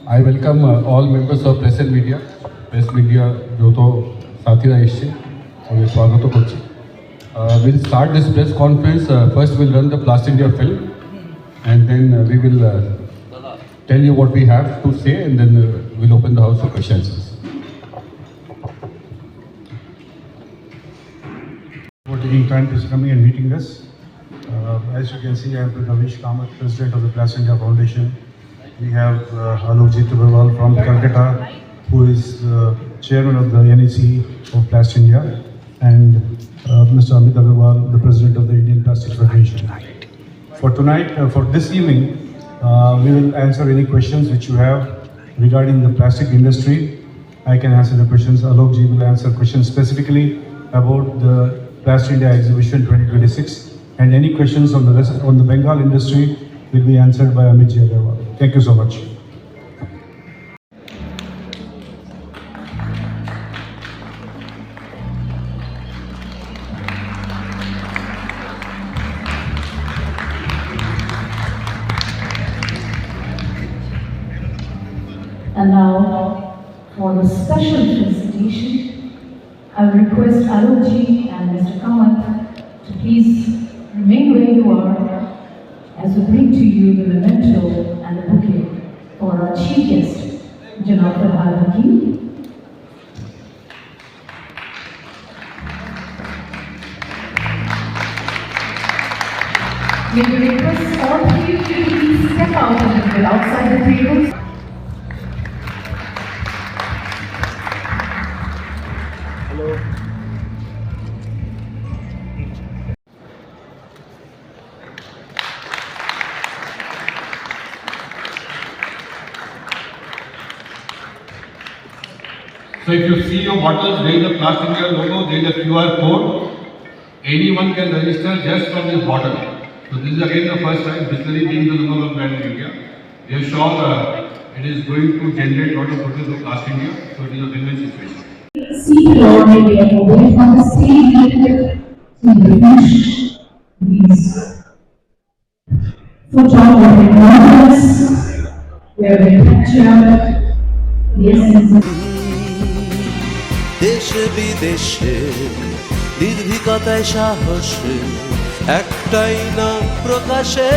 I welcome all members of press and media. Press media जो तो साथी रहा इससे और ये स्वागत हो कुछ. We'll start this press conference. First we'll run the Blast India film, and then we will tell you what we have to say, and then we'll open the house for questions. For taking time to coming and meeting us. As you can see, I am Ravish Kamath, President of the Blast India Foundation. We have Alokjit Agarwal from Calcutta, who is Chairman of the NEC of Blast India, and Mr. Amit Agarwal, the President of the Indian Plastics Federation. For tonight, for this evening, we will answer any questions which you have regarding the plastic industry. I can answer the questions. Alokji will answer questions specifically about the Blast India Exhibition 2026, and any questions on the Bengal industry will be answered by Amit Agarwal. Thank you so much. And now, for the special presentation, I will request Alokji and Mr. Kamath to please remain where you are as we bring to you the memento and the bouquet for our chief guest, Janab Farhad Hakim. May we request all three of you to please step out a little bit outside the tables. So if you see your bottles, there is a Blast India logo, there is a QR code. Anyone can register just from this bottle. So this is again the first time, Bisleri being the number one brand in India. We are sure it is going to generate a lot of business of Blast India. So it is a win-win situation. Seat Lord India, away from the stage please. For John Morris, where we capture the essence. দেশে বিদেশে নির্ভীকতায় সাহসে একটাই নাম প্রকাশে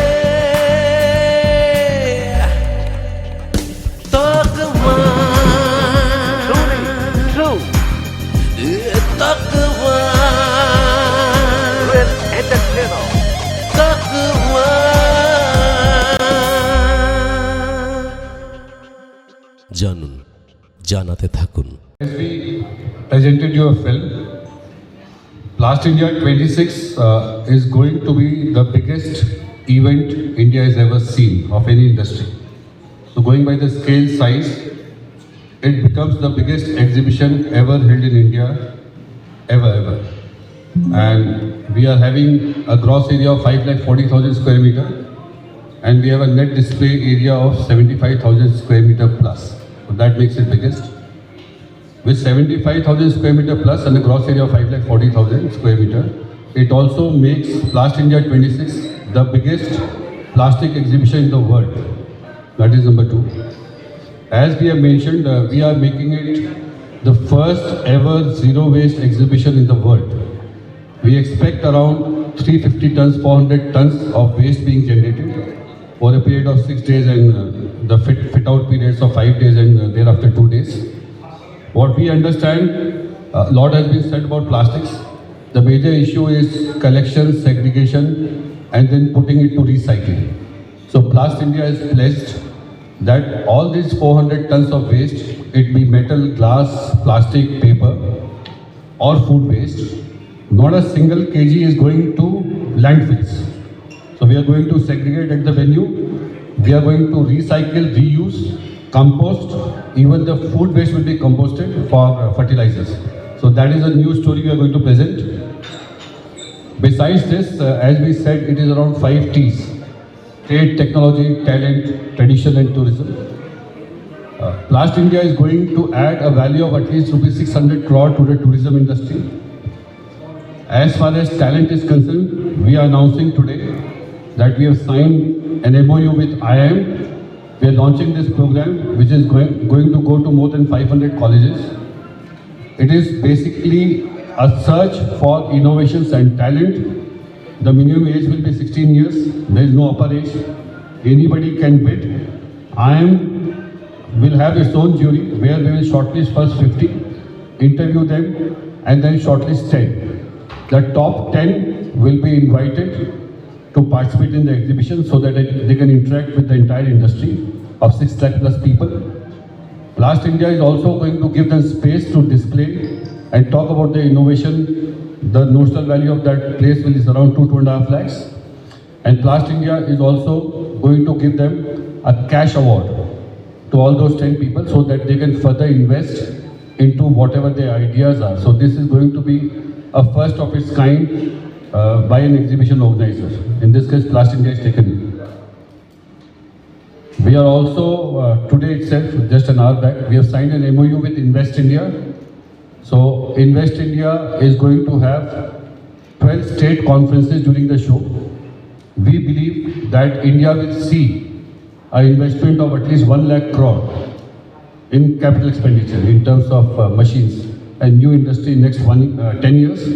তকমা তকমা তকমা জানুন জানাতে থাকুন. As we presented you a film, Blast India 26 is going to be the biggest event India has ever seen of any industry. So going by the scale size, it becomes the biggest exhibition ever held in India, ever. And we are having a gross area of 540,000 square meter, and we have a net display area of 75,000 square meter plus. So that makes it biggest. With 75,000 square meter plus and a gross area of 540,000 square meter, it also makes Blast India 26 the biggest plastic exhibition in the world. That is number 2. As we have mentioned, we are making it the first ever zero waste exhibition in the world. We expect around 350 tons, 400 tons of waste being generated over a period of 6 days, and the fit out periods of 5 days, and thereafter 2 days. What we understand, a lot has been said about plastics. The major issue is collection, segregation, and then putting it to recycling. So Blast India is pledged that all these 400 tons of waste, it be metal, glass, plastic, paper, or food waste, not a single kg is going to landfills. So we are going to segregate at the venue. We are going to recycle, reuse, compost. Even the food waste will be composted for fertilizers. So that is a new story we are going to present. Besides this, as we said, it is around 5 T's: trade, technology, talent, tradition, and tourism. Blast India is going to add a value of at least rupees 600 crore to the tourism industry. As far as talent is concerned, we are announcing today that we have signed an MOU with IIM we are launching this program which is going to go to more than 500 colleges. It is basically a search for innovations and talent. The minimum age will be 16 years. There is no upper age. Anybody can bid. Will have its own jury where we will shortlist first 50, interview them, and then shortlist 10. The top 10 will be invited to participate in the exhibition so that they can interact with the entire industry of 6 lakh plus people. Blast India is also going to give them space to display and talk about the innovation. The notional value of that place is around 2.5 lakhs. And Blast India is also going to give them a cash award to all those 10 people so that they can further invest into whatever their ideas are. So this is going to be a first of its kind by an exhibition organizer. In this case, Blast India is taken. We are also, today itself, just an hour back, we have signed an MOU with Invest India. So Invest India is going to have 12 state conferences during the show. We believe that India will see an investment of at least 1 lakh crore in capital expenditure in terms of machines and new industry in next 10 years.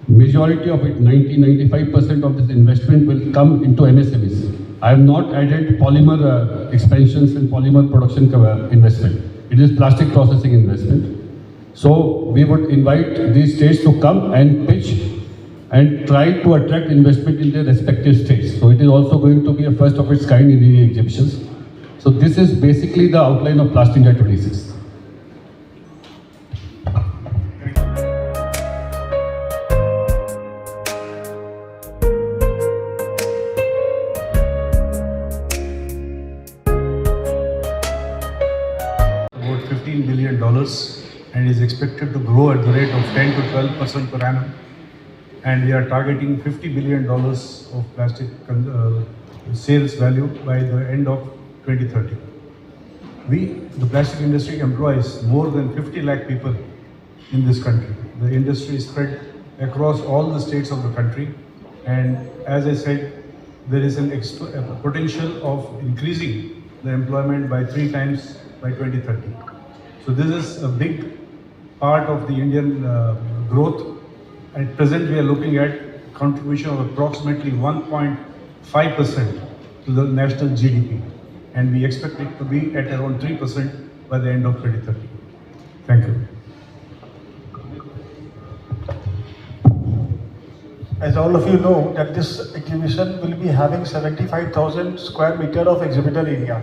Majority of it, 90-95% of this investment will come into MSMEs. I have not added polymer expansions and polymer production investment. It is plastic processing investment. So we would invite these states to come and pitch and try to attract investment in their respective states. So it is also going to be a first of its kind in the exhibitions. So this is basically the outline of Blast India 26. About $15 billion and is expected to grow at the rate of 10 to 12% per annum. And we are targeting $50 billion of plastic sales value by the end of 2030. The plastic industry employs more than 50 lakh people in this country. The industry is spread across all the states of the country, and as I said, there is a potential of increasing the employment by 3 times by 2030. So this is a big part of the Indian growth. At present, we are looking at contribution of approximately 1.5% to the national GDP, and we expect it to be at around 3% by the end of 2030. Thank you. As all of you know, that this exhibition will be having 75,000 square meter of exhibitor area.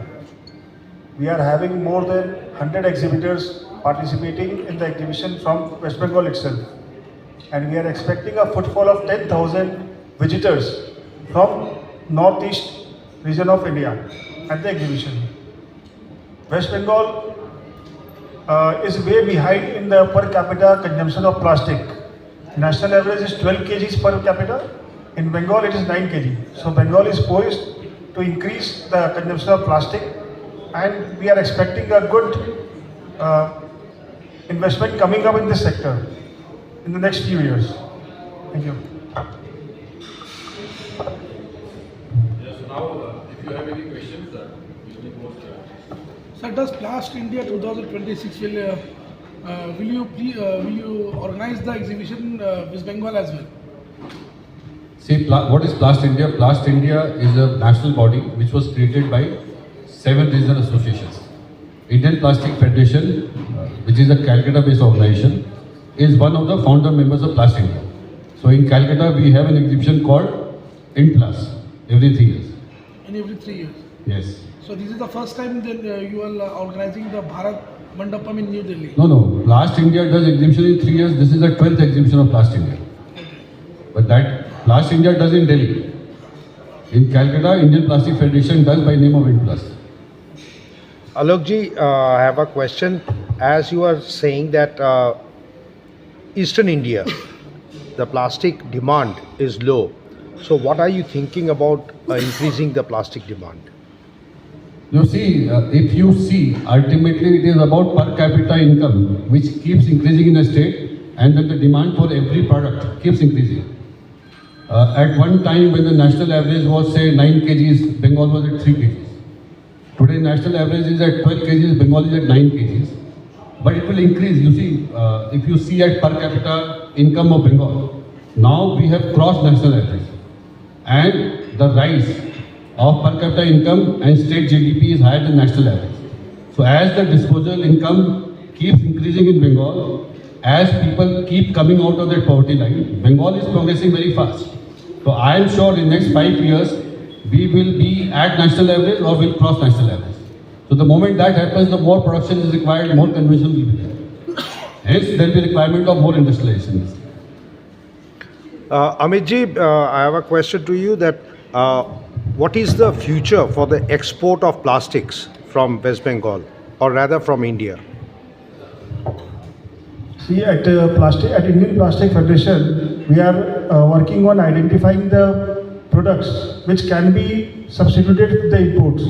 We are having more than 100 exhibitors participating in the exhibition from West Bengal itself. And we are expecting a footfall of 10,000 visitors from northeast region of India at the exhibition. West Bengal is way behind in the per capita consumption of plastic. National average is 12 kgs per capita. In Bengal, it is 9 kg. So Bengal is poised to increase the consumption of plastic, and we are expecting a good investment coming up in this sector in the next few years. Thank you. Yes, now if you have any questions, you may post. Sir, does Blast India 2026 will you organize the exhibition West Bengal as well? See, what is Blast India? Blast India is a national body which was created by 7 regional associations. Indian Plastic Federation, which is a Calcutta-based organization, is one of the founder members of Blast India. So in Calcutta, we have an exhibition called InPlus every 3 years. In every 3 years. Yes. So this is the first time that you are organizing the Bharat Mandapam in New Delhi. No. Blast India does exhibition in 3 years. This is the 12th exhibition of Blast India. But that Blast India does in Delhi. In Calcutta, Indian Plastic Federation does by name of InPlus. Alokji, I have a question. As you are saying that Eastern India, the plastic demand is low. So what are you thinking about increasing the plastic demand? You see, if you see, ultimately it is about per capita income which keeps increasing in a state, and then the demand for every product keeps increasing. At one time when the national average was say 9 kgs, Bengal was at 3 kgs. Today national average is at 12 kgs, Bengal is at 9 kgs. But it will increase. You see, if you see at per capita income of Bengal, now we have crossed national average. And the rise of per capita income and state GDP is higher than national average. So as the disposable income keeps increasing in Bengal, as people keep coming out of that poverty line, Bengal is progressing very fast. So I am sure in next 5 years, we will be at national average or will cross national average. So the moment that happens, the more production is required, more consumption will be there. Hence, there will be requirement of more industrialization. Amitji, I have a question to you that what is the future for the export of plastics from West Bengal, or rather from India? See, at Indian Plastic Federation, we are working on identifying the products which can be substituted with the imports,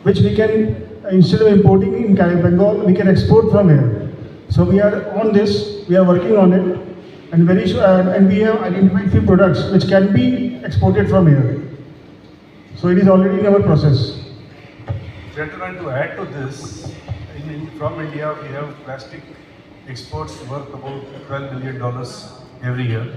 which we can, instead of importing in Bengal, we can export from here. So we are on this, we are working on it, and and we have identified few products which can be exported from here. So it is already in our process. Gentlemen, to add to this, from India we have plastic exports worth about $12 billion every year,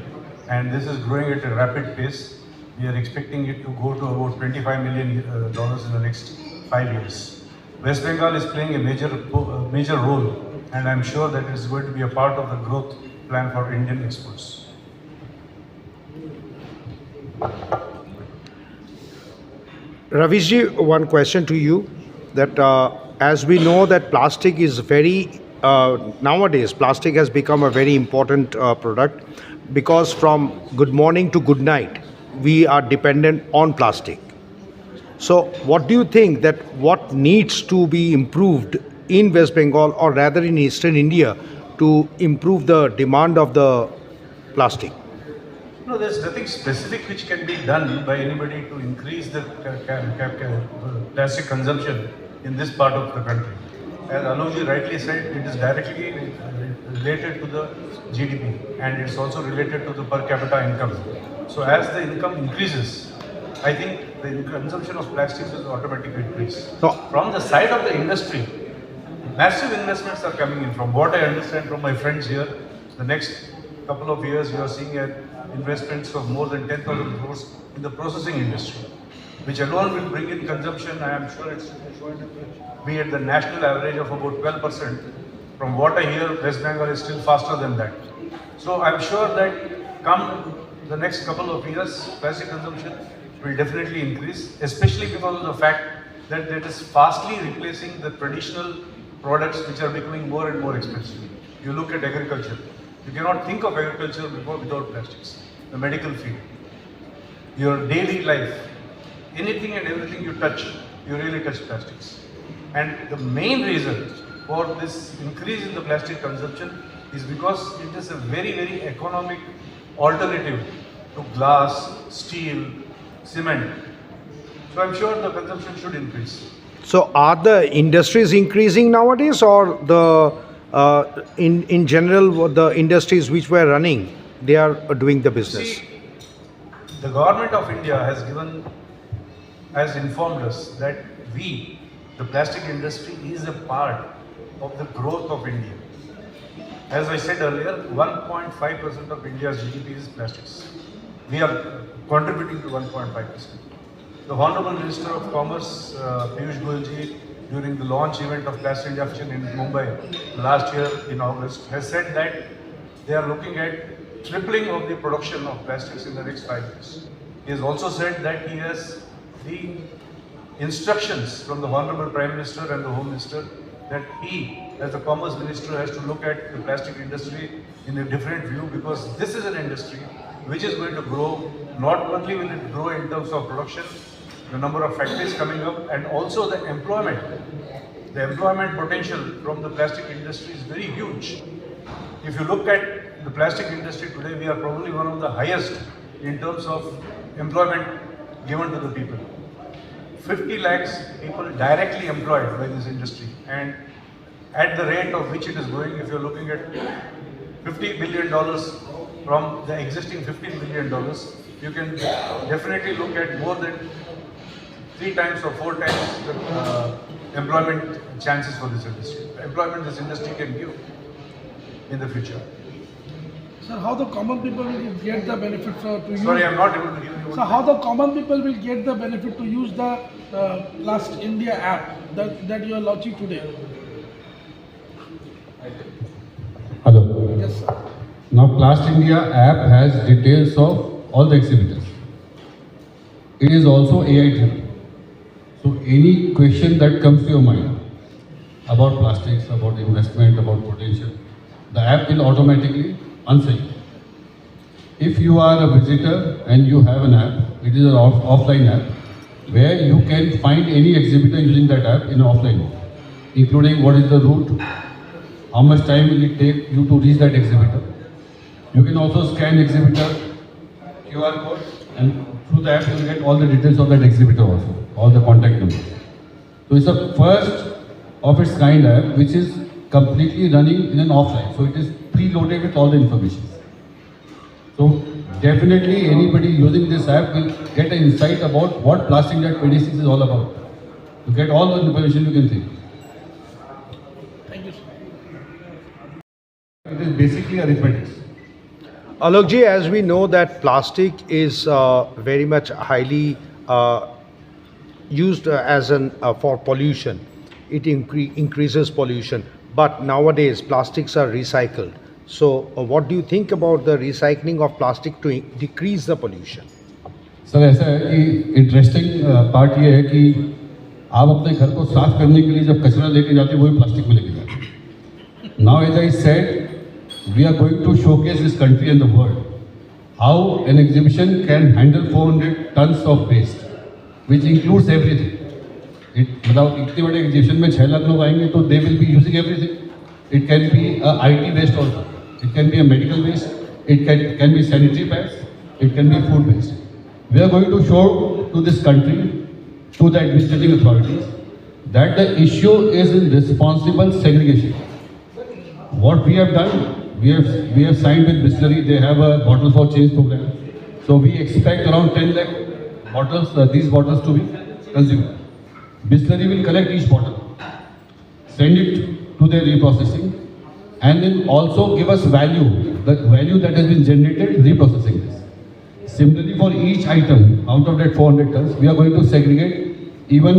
and this is growing at a rapid pace. We are expecting it to go to about $25 million in the next 5 years. West Bengal is playing a major role, and I'm sure that it is going to be a part of the growth plan for Indian exports. Ravishji, one question to you, that as we know that plastic is very, nowadays plastic has become a very important product, because from good morning to good night, we are dependent on plastic. So what do you think that what needs to be improved in West Bengal, or rather in Eastern India, to improve the demand of the plastic? No, there's nothing specific which can be done by anybody to increase the plastic consumption in this part of the country. As Alokji rightly said, it is directly related to the GDP, and it's also related to the per capita income. So as the income increases, I think the consumption of plastics will automatically increase. So, From the side of the industry, massive investments are coming in. From what I understand from my friends here, the next couple of years you are seeing investments of more than 10,000 crores in the processing industry, which alone will bring in consumption. I am sure it's going to be at the national average of about 12%. From what I hear, West Bengal is still faster than that. So I'm sure that come the next couple of years, plastic consumption will definitely increase, especially because of the fact that it is fastly replacing the traditional products which are becoming more and more expensive. You look at agriculture. You cannot think of agriculture without plastics. The medical field, your daily life, anything and everything you touch, you really touch plastics. And the main reason for this increase in the plastic consumption is because it is a very, very economic alternative to glass, steel, cement. So I'm sure the consumption should increase. so are the industries increasing nowadays, or the in general the industries which were running, they are doing the business? See, the government of India has informed us that the plastic industry is a part of the growth of India. As I said earlier, 1.5% of India's GDP is plastics. We are contributing to 1.5%. The Honorable Minister of Commerce, Piyush Goyal, during the launch event of Plastic India Mission in Mumbai last year in August, has said that they are looking at tripling of the production of plastics in the next 5 years. He has also said that he has the instructions from the Honorable Prime Minister and the Home Minister that he, as the Commerce Minister, has to look at the plastic industry in a different view, because this is an industry which is going to grow. Not only will it grow in terms of production, the number of factories coming up, and also the employment. The employment potential from the plastic industry is very huge. If you look at the plastic industry today, we are probably one of the highest in terms of employment given to the people. 50 lakhs people directly employed by this industry, and at the rate of which it is going, if you're looking at $50 billion from the existing $15 billion, you can definitely look at more than 3 times or 4 times the employment chances for this industry. Employment this industry can give in the future. Sir, how the common people will get the benefit to use? Sorry, I'm not able to hear you. So how the common people will get the benefit to use the Plast India app that you are launching today? Hello. Yes, sir. Now, Plast India app has details of all the exhibitors. It is also AI driven. So, any question that comes to your mind about plastics, about investment, about potential, the app will automatically answer you. If you are a visitor and you have an app, it is an offline app where you can find any exhibitor using that app in an offline mode, including what is the route, how much time will it take you to reach that exhibitor. You can also scan exhibitor QR code and through the app you will get all the details of that exhibitor also, all the contact numbers. So it's the first of its kind app which is completely running in an offline. So it is preloaded with all the information. So definitely anybody using this app will get an insight about what Plast India 26 is all about. You get all the information you can think. Thank you, sir. It is basically arithmetic. Alok ji, as we know that plastic is very much highly used as an for pollution. It increases pollution. But nowadays plastics are recycled. So what do you think about the recycling of plastic to decrease the pollution? Sir ऐसा है कि interesting part ये है कि आप अपने घर को साफ करने के लिए जब कचरा लेके जाते हैं वही प्लास्टिक में लेके जाते हैं. Now as I said we are going to showcase this country and the world how an exhibition can handle 400 tons of waste which includes everything. मतलब इतने बड़े एग्जीबिशन में 6 लाख लोग आएंगे तो they will be using everything. It can be IT waste also, it can be a medical waste, it can be sanitary pads, it can be food waste. We are going to show to this country, to the administrative authorities, that the issue is in responsible segregation. What we have done, we have signed with Bisleri. They have a bottle for change program. So we expect around 10 lakh bottles, these bottles to be consumed. Bisleri will collect each bottle, send it to their reprocessing, and then also give us value, the value that has been generated reprocessing this. Similarly, for each item out of that 400 tons, we are going to segregate. Even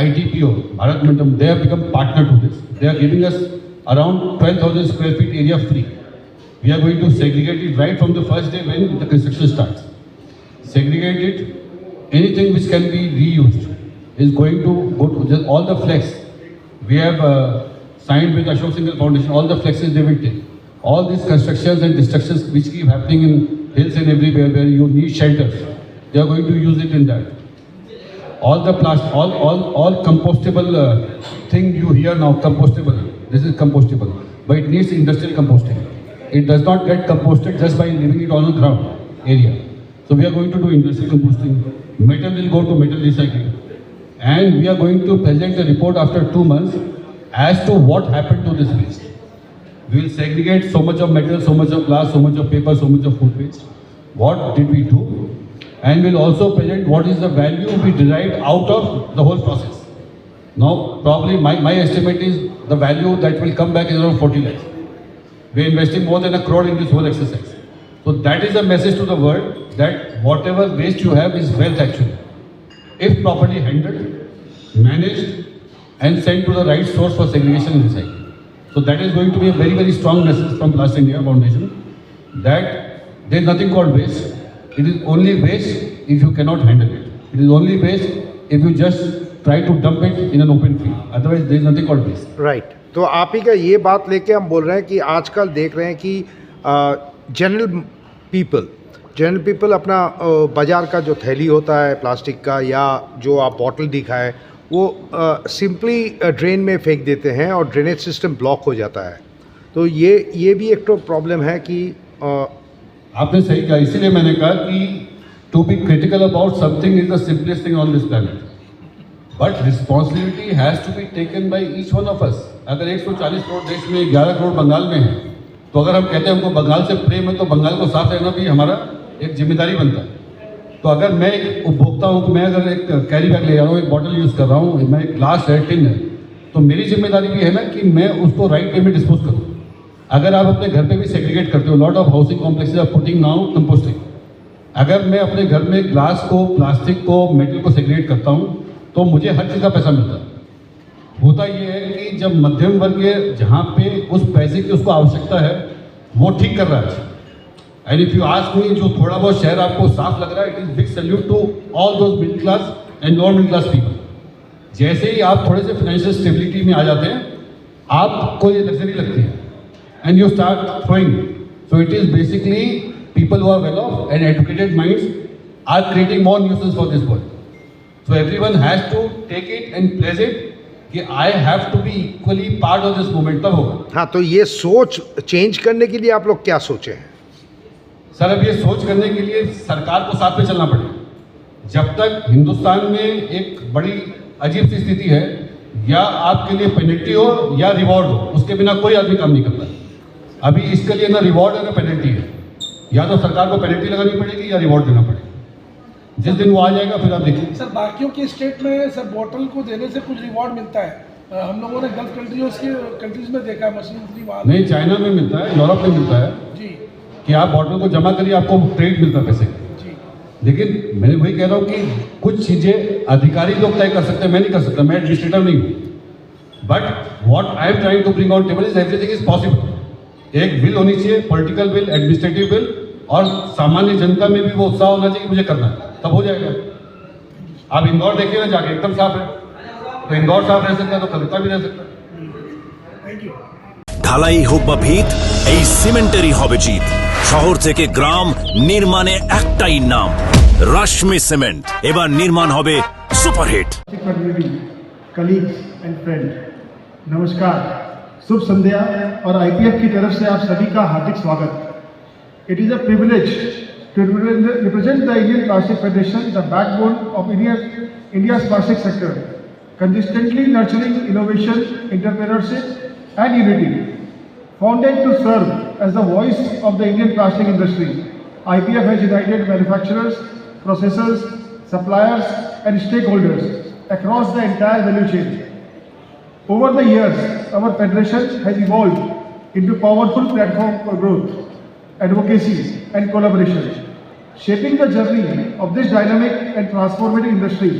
ITPO, Bharat Mandam, they have become partner to this. They are giving us around 12,000 square feet area free. We are going to segregate it right from the first day when the construction starts. Segregate it. Anything which can be reused is going to go to just all the flex. We have signed with Ashok Singhal Foundation, all the flexes they will take. All these constructions and destructions which keep happening in hills and everywhere where you need shelters, they are going to use it in that. All the all compostable thing you hear now, compostable. This is compostable, but it needs industrial composting. It does not get composted just by leaving it on the ground area. So we are going to do industrial composting. Metal will go to metal recycling, and we are going to present a report after 2 months as to what happened to this waste. We will segregate so much of metal, so much of glass, so much of paper, so much of food waste. What did we do? And we'll also present what is the value we derived out of the whole process. Now, probably my estimate is the value that will come back is around 40 lakhs. We're investing more than 1 crore in this whole exercise. So that is a message to the world that whatever waste you have is wealth actually. If properly handled, managed, and sent to the right source for segregation and recycling. So that is going to be a very, very strong message from Plast India Foundation that there is nothing called waste. It is only waste if you cannot handle it. It is only waste if you just try to dump it in an open field. Otherwise, there is nothing called waste. Right तो आप ही का ये बात लेके हम बोल रहे हैं कि आजकल देख रहे हैं कि जनरल पीपल अपना बाज़ार का जो थैली होता है प्लास्टिक का या जो आप बॉटल दिखाए वो सिंपली ड्रेन में फेंक देते हैं और ड्रेनेज सिस्टम ब्लॉक हो जाता है. तो ये भी एक तो प्रॉब्लम है कि आपने सही कहा, इसीलिए मैंने कहा कि to be critical about something is the simplest thing on this planet, but responsibility has to be taken by each one of us. अगर 140 करोड़ देश में 11 करोड़ बंगाल में है, तो अगर हम कहते हैं हमको बंगाल से प्रेम है तो बंगाल को साफ रहना भी हमारा एक जिम्मेदारी बनता है. तो अगर मैं एक उपभोक्ता हूँ, तो मैं अगर एक कैरी बैग ले जा रहा हूँ, एक बॉटल यूज़ कर रहा हूँ, मैं एक ग्लास है, टिन है, तो मेरी जिम्मेदारी भी है ना कि मैं उसको राइट वे में डिस्पोज करूँ। अगर आप अपने घर पे भी सेग्रीगेट करते हो, lot of housing complexes are putting now composting. अगर मैं अपने घर में ग्लास को, प्लास्टिक को, मेटल को सेग्रीगेट करता हूँ तो मुझे हर चीज़ का पैसा मिलता है। होता ये है कि जब मध्यम वर्ग के जहाँ पे उस पैसे की उसको आवश्यकता है वो ठीक कर रहा है। And if you ask me, जो थोड़ा बहुत शहर आपको साफ लग रहा है, it is big salute to all those middle class and non middle class people. जैसे ही आप थोड़े से फाइनेंशियल स्टेबिलिटी में आ जाते हैं, आपको ये लग्जरी लगती है and you start throwing. So it is basically people who are well off and educated minds are creating more nuisance for this world. So everyone has to take it and place it कि I have to be equally part of this movement, तब होगा। हाँ, तो ये सोच change करने के लिए आप लोग क्या सोचे हैं? सर, अब ये सोच करने के लिए सरकार को साथ में चलना पड़ेगा। जब तक हिंदुस्तान में एक बड़ी अजीब सी स्थिति है, या आपके लिए पेनल्टी हो या रिवॉर्ड हो, उसके बिना कोई आदमी काम नहीं करता। अभी इसके लिए ना रिवॉर्ड है ना पेनल्टी है। या तो सरकार को पेनल्टी लगानी पड़ेगी या रिवॉर्ड देना पड़ेगा। जिस दिन वो आ जाएगा फिर आप देखिए। सर, बाकियों के स्टेट में सर बॉटल को देने से कुछ रिवॉर्ड मिलता है। हम लोगों ने गल्फ कंट्रीज में देखा है, मशीनरी वहाँ नहीं, चाइना में मिलता है, यूरोप में मिलता है जी कि आप बॉटल को जमा करिए, आपको क्रेडिट मिलता है पैसे का। जी। लेकिन मैं वही कह रहा हूँ कि कुछ चीज़ें अधिकारी लोग तय कर सकते हैं, मैं नहीं कर सकता, मैं एडमिनिस्ट्रेटर नहीं हूँ। But what I am trying to bring on table is everything is possible. एक बिल होनी चाहिए, पॉलिटिकल बिल, एडमिनिस्ट्रेटिव बिल, और सामान्य जनता में भी वो उत्साह होना चाहिए कि मुझे करना है, तब हो जाएगा। आप इंदौर देखिए ना जाके, एकदम साफ है। तो इंदौर साफ रह सकता है तो कलकत्ता भी रह सकता है। Thank you. ঢালাই হোক বা ভিত, এই সিমেন্টেরই হবে জিত। শহর থেকে গ্রাম নির্মাণে একটাই নাম, রাশমি সিমেন্ট। এবার নির্মাণ হবে সুপারহিট। कलीग्स एंड फ्रेंड, नमस्कार, शुभ संध्या और आईपीएफ की तरफ से आप सभी का हार्दिक स्वागत। It is a privilege to represent the Indian plastic federation, the backbone of India's plastic sector, consistently nurturing innovation, entrepreneurship and unity. Founded to serve as the voice of the Indian plastic industry, IPF has united manufacturers, processors, suppliers and stakeholders across the entire value chain. Over the years, our federation has evolved into a powerful platform for growth, advocacy and collaboration, shaping the journey of this dynamic and transformative industry.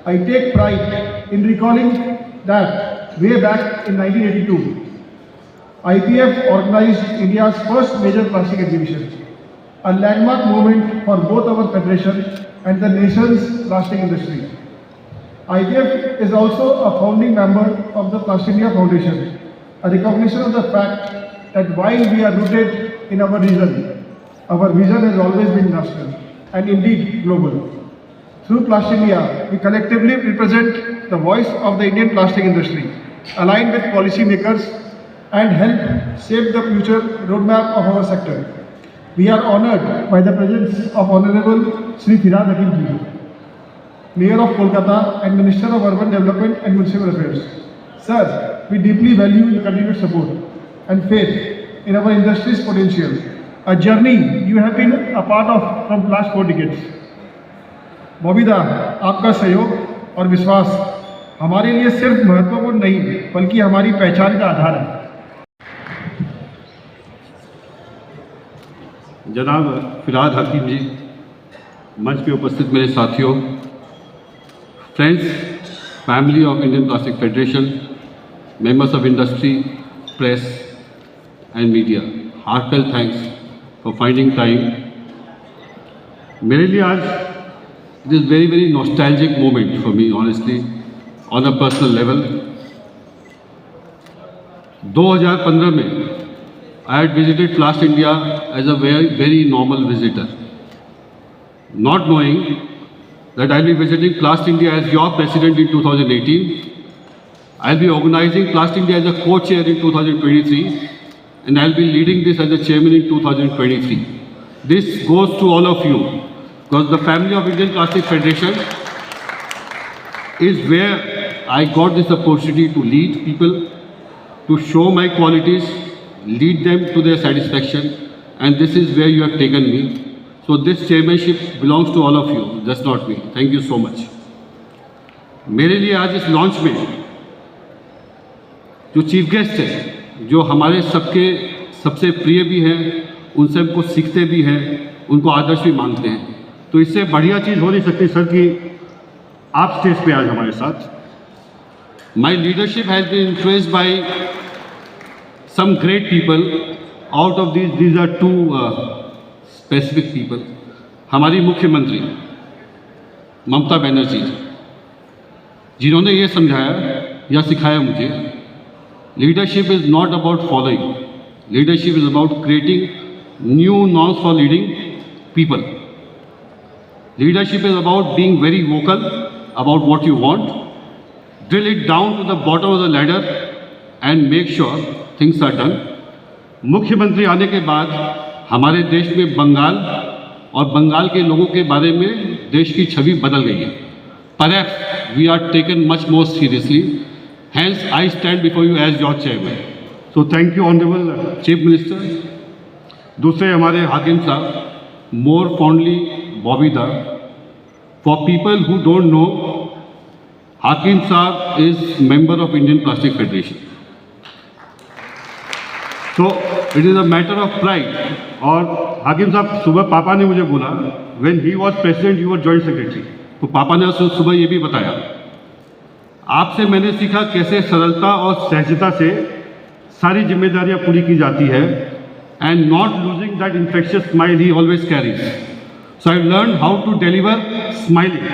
I take pride in recalling that way back in 1982, IPF organized India's first major plastic exhibition, a landmark moment for both our federation and the nation's plastic industry. IPF is also a founding member of the Plastindia Foundation, a recognition of the fact that while we are rooted in our region, our vision has always been national and indeed global. Through Plastindia, we collectively represent the voice of the Indian plastic industry, align with policymakers and help shape the future roadmap of our sector. We are honored by the presence of Honorable Sri Firhad Hakim Ji, Mayor of Kolkata and Minister of Urban Development and Municipal Affairs. Sir, we deeply value your continued support and faith in our industry's potential, a journey you have been a part of from last 4 decades. बॉबीदा, आपका सहयोग और विश्वास हमारे लिए सिर्फ महत्वपूर्ण नहीं बल्कि हमारी पहचान का आधार है। जनाब फिरहाद हकीम जी, मंच पे उपस्थित मेरे साथियों, friends, family of Indian plastic federation, members of industry, press and media, heartfelt thanks for finding time. मेरे लिए आज it is very very nostalgic moment for me, honestly, on a personal level. 2015 में I had visited Plast India as a very, very normal visitor, not knowing that I'll be visiting Plast India as your president in 2018. I'll be organizing Plast India as a co-chair in 2023, and I'll be leading this as a chairman in 2023. This goes to all of you, because the family of Indian Plastic Federation is where I got this opportunity to lead people, to show my qualities, lead them to their satisfaction, and this is where you have taken me. So this chairmanship belongs to all of you, just not me. Thank you so much. मेरे लिए आज इस launch में जो chief guest है, जो हमारे सबके सबसे प्रिय भी हैं, उनसे हमको सीखते भी हैं, उनको आदर्श भी मानते हैं, तो इससे बढ़िया चीज़ हो नहीं सकती सर कि आप स्टेज पे आज हमारे साथ. My leadership has been influenced by some great people. Out of these are two specific people. हमारी मुख्यमंत्री ममता बनर्जी जी, जिन्होंने ये समझाया या सिखाया मुझे, leadership is not about following, leadership is about creating new norms for leading people. Leadership is about being very vocal about what you want, drill it down to the bottom of the ladder and make sure things are done. मुख्यमंत्री आने के बाद हमारे देश में बंगाल और बंगाल के लोगों के बारे में देश की छवि बदल गई है. Perhaps we are taken much more seriously. Hence, I stand before you as your chairman. So thank you, Honorable Chief Minister. दूसरे हमारे हाकिम साहब, more fondly Bobida. For people who don't know, Hakim Saab is member of Indian Plastic Federation. So it is a matter of pride. और हाकिम साहब, सुबह पापा ने मुझे बोला, when he was president you were joint secretary. तो पापा ने सुबह ये भी बताया, आपसे मैंने सीखा कैसे सरलता और सहजता से सारी जिम्मेदारियां पूरी की जाती है, and not losing that infectious smile he always carries. So I've learned how to deliver smiling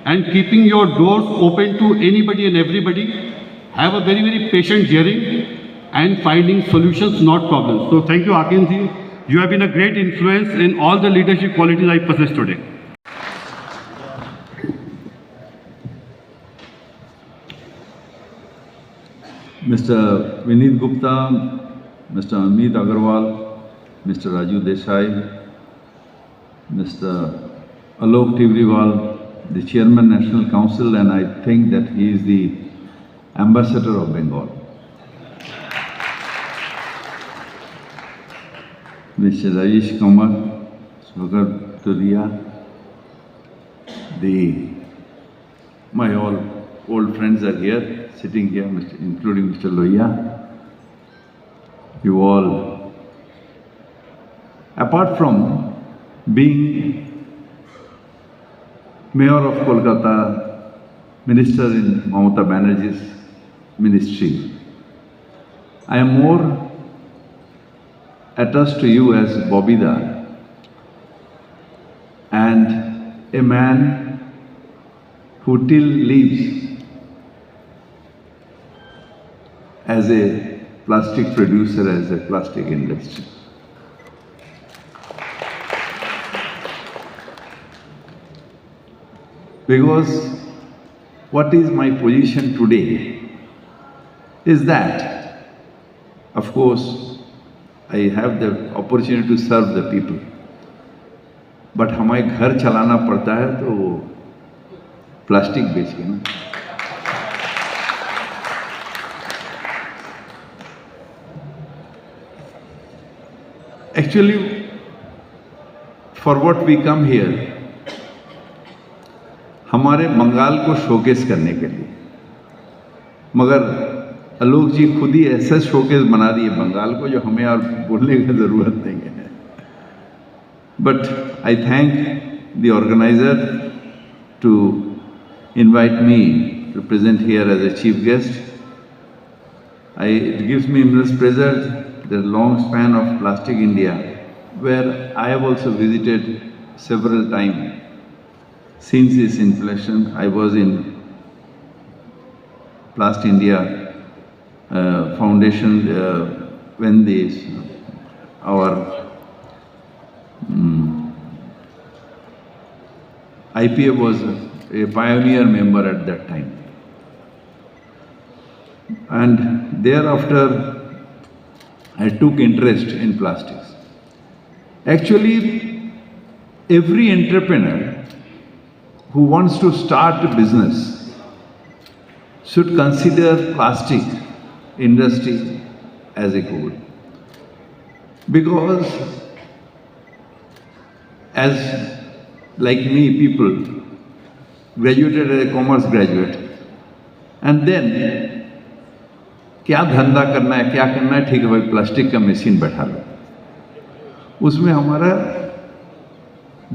and keeping your doors open to anybody and everybody, have a very, very patient hearing and finding solutions, not problems. So thank you, Hakim ji. You have been a great influence in all the leadership qualities I possess today. Mr. Vineet Gupta, Mr. Amit Agarwal, Mr. Raju Desai, Mr. Alok Tibriwal, the Chairman National Council, and I think that he is the Ambassador of Bengal. Mr. Rajesh Kumar, Sagar Turia, my all old friends are here, sitting here, including Mr. Lohiya. You all, apart from being Mayor of Kolkata, Minister in Mamata Banerjee's ministry, I am more attached to you as Bobida and a man who till lives as a plastic producer, as a plastic industry. Because what is my position today is that, of course, I have the opportunity to serve the people. But हमें घर चलाना पड़ता है तो वो plastic बेच के ना. Actually, for what we come here, हमारे बंगाल को शोकेस करने के लिए, मगर आलोक जी खुद ही ऐसा शोकेस बना दिए बंगाल को जो हमें और बोलने की ज़रूरत नहीं है. But I thank the organizer to invite me to present here as a chief guest. It gives me immense pleasure, the long span of Plastic India, where I have also visited several times. Since its inflection, I was in Plast India Foundation when our IPA was a pioneer member at that time. And thereafter, I took interest in plastics. Actually, every entrepreneur who wants to start a business should consider plastic industry as a goal. Because as like me people, graduated as a commerce graduate, and then क्या धंधा करना है, क्या करना है, ठीक है भाई प्लास्टिक का मशीन बैठा लो। उसमें हमारा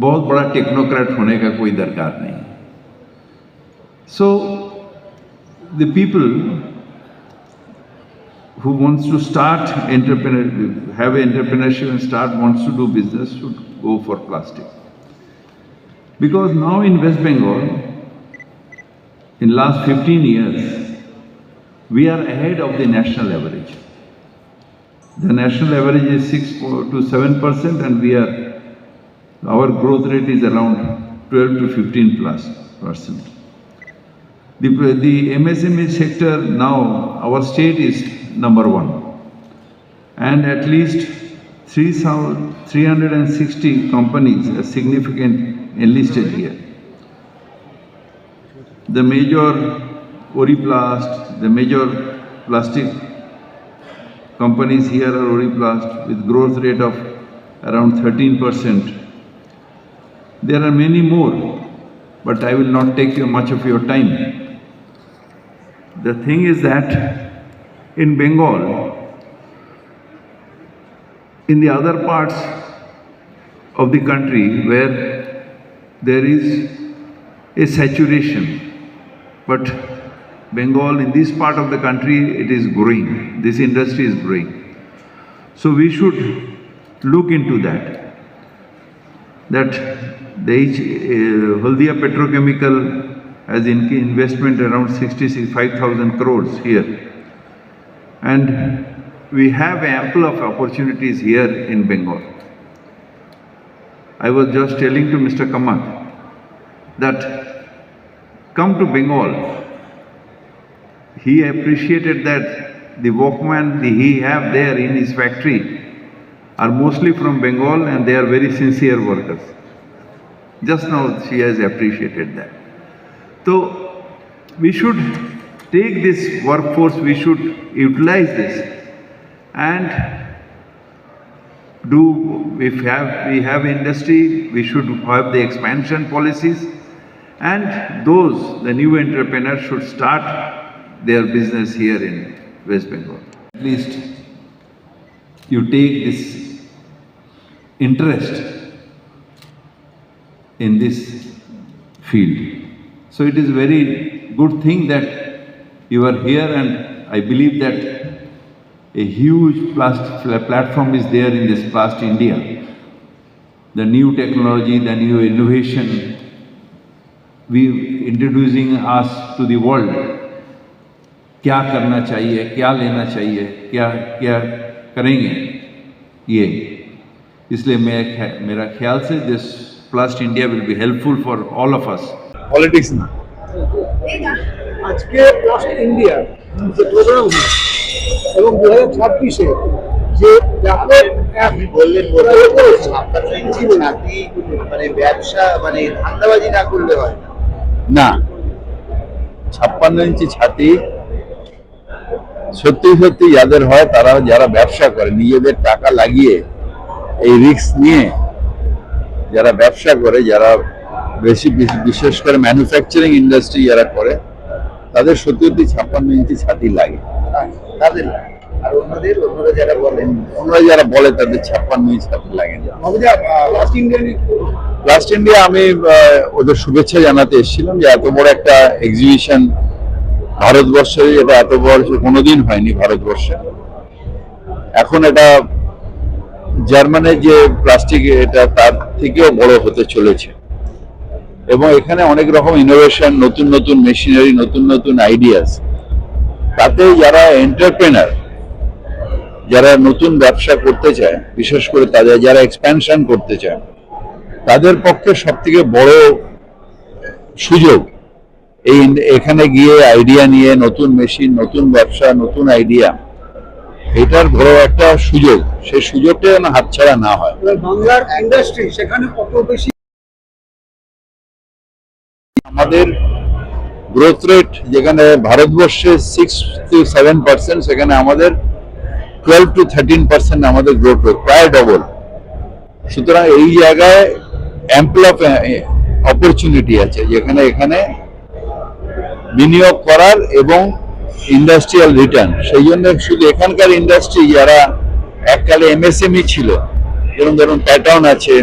बहुत बड़ा टेक्नोक्रेट होने का कोई दरकार नहीं। So the people who wants to start have entrepreneurship and wants to do business should go for plastic. Because now in West Bengal, in last 15 years, we are ahead of the national average. The national average is 6 to 7%, and our growth rate is around 12 to 15 plus percent. The MSME sector now, our state is number 1, and at least 360 companies are significant enlisted here. The major Oriplast, the major plastic companies here are Oriplast with growth rate of around 13%. There are many more, but I will not take much of your time. The thing is that in Bengal, in the other parts of the country where there is a saturation, but Bengal, in this part of the country, it is growing. This industry is growing. So we should look into that. That the Haldia Petrochemical has investment around 65,000 crores here. And we have ample of opportunities here in Bengal. I was just telling to Mr. Kamath that come to Bengal. He appreciated that the workmen he have there in his factory are mostly from Bengal, and they are very sincere workers. Just now she has appreciated that. So we should take this workforce, we should utilize this and do, if we have industry, we should have the expansion policies, and the new entrepreneurs should start their business here in West Bengal. At least you take this interest in this field. So it is a very good thing that you are here, and I believe that a huge platform is there in this Plast India. The new technology, the new innovation, we introducing us to the world. क्या करना चाहिए, क्या लेना चाहिए, क्या क्या करेंगे ये, इसलिए मेरा ख्याल से this Plast India will be helpful for all of us. Politics না আজকে প্লাস্ট ইন্ডিয়া যে প্রোগ্রাম এবং 2026-এ যে আপনি বললেন ছাতি মানে ব্যবসা মানে ধান্দাবাজি না করলে হয় না 56 ইঞ্চি ছাতি সত্যি সত্যি যাদের হয় তারা যারা ব্যবসা করে নিজেদের টাকা লাগিয়ে এই রিস্ক নিয়ে যারা ব্যবসা করে, যারা বেশি বিশেষ করে ম্যানুফ্যাকচারিং ইন্ডাস্ট্রি যারা করে, তাদের সত্যি 56 ইঞ্চি ছাতি লাগে। তাদের আর অন্যরা যারা বলে তাদের 56 ইঞ্চি ছাতি লাগে না। প্লাস্ট ইন্ডিয়া আমি ওদের শুভেচ্ছা জানাতে এসেছিলাম যে এত বড় একটা এক্সিবিশন ভারতবর্ষে, এটা এত বড় কোনোদিন হয়নি ভারতবর্ষে। এখন এটা জার্মানির যে প্লাস্টিক, এটা তার থেকেও বড় হতে চলেছে, এবং এখানে অনেক রকম ইনোভেশন, নতুন নতুন মেশিনারি, নতুন নতুন আইডিয়াস। তাতে যারা এন্টারপ্রেনার, যারা নতুন ব্যবসা করতে চায়, বিশেষ করে তাদের যারা এক্সপ্যানশন করতে চায়, তাদের পক্ষে সব থেকে বড় সুযোগ এখানে গিয়ে আইডিয়া নিয়ে নতুন মেশিন, নতুন ব্যবসা, নতুন আইডিয়া, এটার বড় একটা সুযোগ। সেই সুযোগটা যেন হাতছাড়া না হয়। বাংলার ইন্ডাস্ট্রি সেখানে কত বেশি আমাদের গ্রোথ রেট যেখানে ভারতবর্ষে 6 to 7%, সেখানে আমাদের 12 to 13% আমাদের গ্রোথ রেট, প্রায় ডবল। সুতরাং এই জায়গায় অ্যাম্পল অফ অপরচুনিটি আছে, যেখানে এখানে বিনিয়োগ করার এবং ইন্ডাস্ট্রিয়াল রিটার্ন। সেই জন্য শুধু এখানকার ইন্ডাস্ট্রি যারা এককালে এমএসএমই ছিল, যেমন ধরুন প্যাটার্ন আছে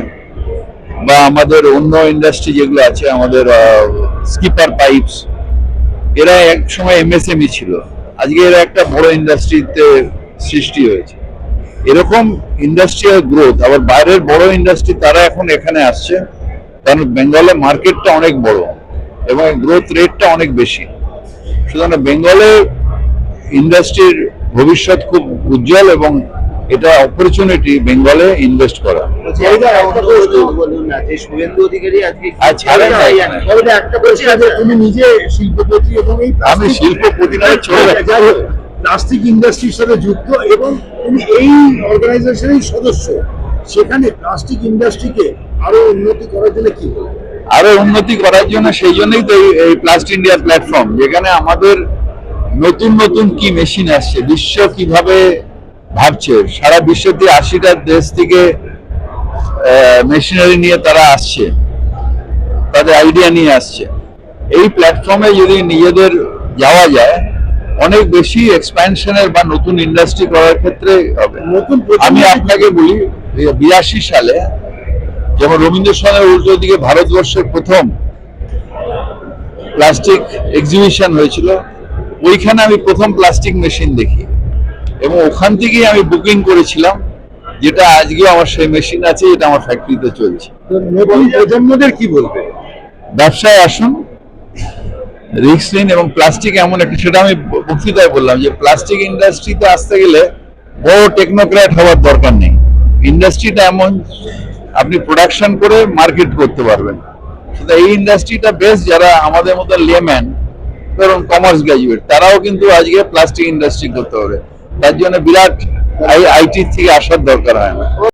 বা আমাদের অন্য ইন্ডাস্ট্রি যেগুলো আছে, আমাদের স্কিপার পাইপস, এরা এক সময় এমএসএমই ছিল, আজকে এরা একটা বড় ইন্ডাস্ট্রিতে সৃষ্টি হয়েছে। এরকম ইন্ডাস্ট্রিয়াল গ্রোথ, আবার বাইরের বড় ইন্ডাস্ট্রি তারা এখন এখানে আসছে, কারণ বেঙ্গলে মার্কেটটা অনেক বড় এবং গ্রোথ রেটটা অনেক বেশি। সুতরাং বেঙ্গলে ইন্ডাস্ট্রির ভবিষ্যৎ খুব উজ্জ্বল এবং এটা অপরচুনিটি বেঙ্গলে ইনভেস্ট করা। বলুন না যে শুভেন্দু অধিকারী আজকে আর ছাড়েন না এখানে। একটা বলছি যে তুমি নিজে শিল্পপতি এবং এই আমি শিল্পপতি নয়, চলে যাই হোক প্লাস্টিক ইন্ডাস্ট্রির সাথে যুক্ত এবং তুমি এই অর্গানাইজেশনের সদস্য, সেখানে প্লাস্টিক ইন্ডাস্ট্রিকে আরো উন্নতি করার জন্য কি বলবো? আরো উন্নতি করার জন্য সেই জন্যই তো এই প্লাস্ট ইন্ডিয়া প্ল্যাটফর্ম, যেখানে আমাদের নতুন নতুন কি মেশিন আসছে, বিশ্ব কিভাবে ভাবছে, সারা বিশ্বের 80টা দেশ থেকে মেশিনারি নিয়ে তারা আসছে, তাদের আইডিয়া নিয়ে আসছে। এই প্ল্যাটফর্মে যদি নিজেদের যাওয়া যায়, অনেক বেশি এক্সপ্যানশনের বা নতুন ইন্ডাস্ট্রি করার ক্ষেত্রে হবে। আমি আপনাকে বলি, 82 সালে যেমন রবীন্দ্রসদনের উল্টো দিকে ভারতবর্ষের প্রথম প্লাস্টিক এক্সিবিশন হয়েছিল, ওইখানে আমি প্রথম প্লাস্টিক মেশিন দেখি এবং ওখান থেকেই আমি বুকিং করেছিলাম, যেটা আজকে আমার সেই মেশিন আছে, যেটা আমার ফ্যাক্টরিতে চলছে। নতুন প্রজন্মদের কি বলবে? ব্যবসায় আসুন, রিস্ক নিন, এবং প্লাস্টিক এমন একটা, সেটা আমি বক্তৃতায় বললাম যে প্লাস্টিক ইন্ডাস্ট্রিতে আসতে গেলে বড় টেকনোক্র্যাট হওয়ার দরকার নেই। ইন্ডাস্ট্রিটা এমন, আপনি প্রোডাকশন করে মার্কেট করতে পারবেন। সেটা এই ইন্ডাস্ট্রিটা বেশ, যারা আমাদের মতো লেম্যান, ধরুন কমার্স গ্রাজুয়েট, তারাও কিন্তু আজকে প্লাস্টিক ইন্ডাস্ট্রি করতে পারে। তার জন্য বিরাট আইটি থেকে আসার দরকার হয় না।